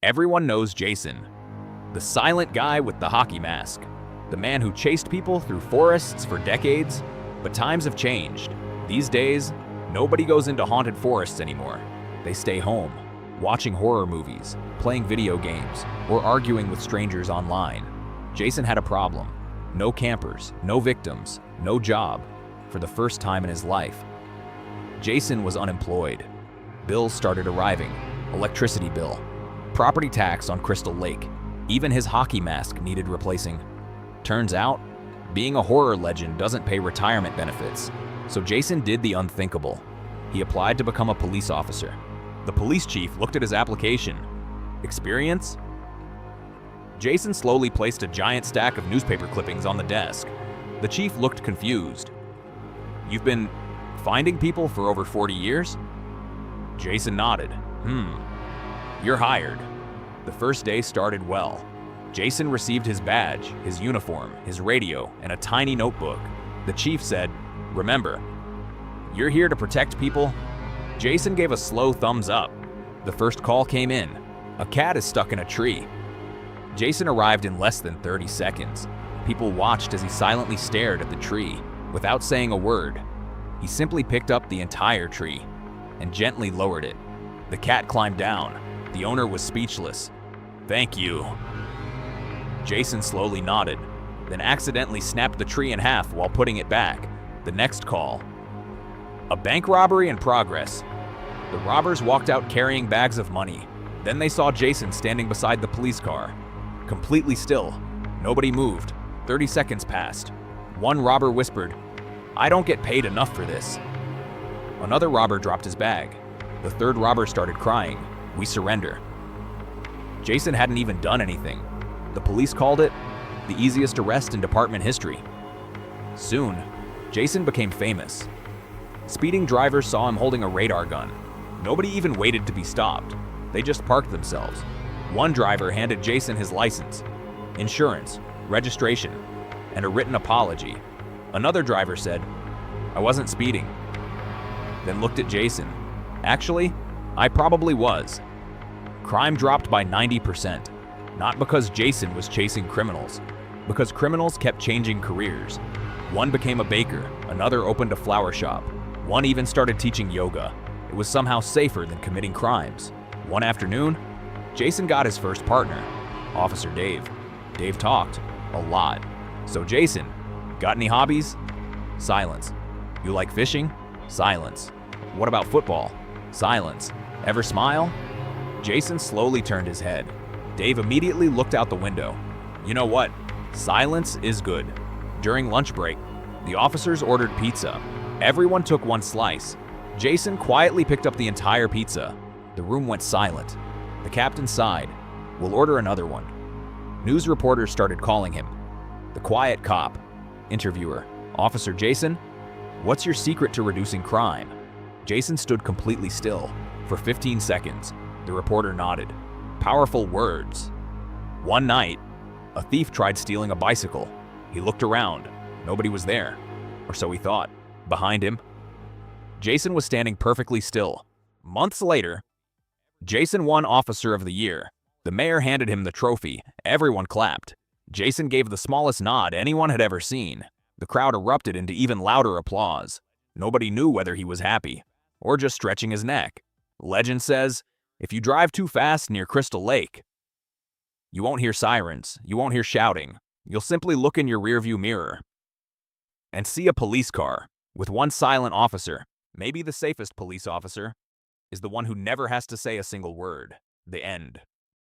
Everyone knows Jason, the silent guy with the hockey mask, the man who chased people through forests for decades. But times have changed. These days, nobody goes into haunted forests anymore. They stay home, watching horror movies, playing video games, or arguing with strangers online. Jason had a problem. No campers, no victims, no job. For the first time in his life, Jason was unemployed. Bills started arriving. Electricity bill, property tax on Crystal Lake. Even his hockey mask needed replacing. Turns out, being a horror legend doesn't pay retirement benefits. So Jason did the unthinkable. He applied to become a police officer. The police chief looked at his application. Experience? Jason slowly placed a giant stack of newspaper clippings on the desk. The chief looked confused. "You've been finding people for over 40 years?" Jason nodded. You're hired." The first day started well. Jason received his badge, his uniform, his radio, and a tiny notebook. The chief said, "Remember, you're here to protect people." Jason gave a slow thumbs up. The first call came in. A cat is stuck in a tree. Jason arrived in less than 30 seconds. People watched as he silently stared at the tree. Without saying a word, he simply picked up the entire tree and gently lowered it. The cat climbed down. The owner was speechless. "Thank you." Jason slowly nodded, then accidentally snapped the tree in half while putting it back. The next call. A bank robbery in progress. The robbers walked out carrying bags of money. Then they saw Jason standing beside the police car. Completely still. Nobody moved. 30 seconds passed. One robber whispered, "I don't get paid enough for this." Another robber dropped his bag. The third robber started crying, "We surrender." Jason hadn't even done anything. The police called it the easiest arrest in department history. Soon, Jason became famous. Speeding drivers saw him holding a radar gun. Nobody even waited to be stopped. They just parked themselves. One driver handed Jason his license, insurance, registration, and a written apology. Another driver said, "I wasn't speeding," then looked at Jason. "Actually, I probably was." Crime dropped by 90%, not because Jason was chasing criminals, because criminals kept changing careers. One became a baker, another opened a flower shop, one even started teaching yoga. It was somehow safer than committing crimes. One afternoon, Jason got his first partner, Officer Dave. Dave talked a lot. "So Jason, got any hobbies?" Silence. "You like fishing?" Silence. "What about football?" Silence. "Ever smile?" Jason slowly turned his head. Dave immediately looked out the window. "You know what? Silence is good." During lunch break, the officers ordered pizza. Everyone took one slice. Jason quietly picked up the entire pizza. The room went silent. The captain sighed. "We'll order another one." News reporters started calling him. The quiet cop. Interviewer. "Officer Jason, what's your secret to reducing crime?" Jason stood completely still. For 15 seconds, the reporter nodded. Powerful words. One night, a thief tried stealing a bicycle. He looked around. Nobody was there. Or so he thought. Behind him, Jason was standing perfectly still. Months later, Jason won Officer of the Year. The mayor handed him the trophy. Everyone clapped. Jason gave the smallest nod anyone had ever seen. The crowd erupted into even louder applause. Nobody knew whether he was happy or just stretching his neck. Legend says, if you drive too fast near Crystal Lake, you won't hear sirens, you won't hear shouting. You'll simply look in your rearview mirror and see a police car with one silent officer. Maybe the safest police officer is the one who never has to say a single word. The end.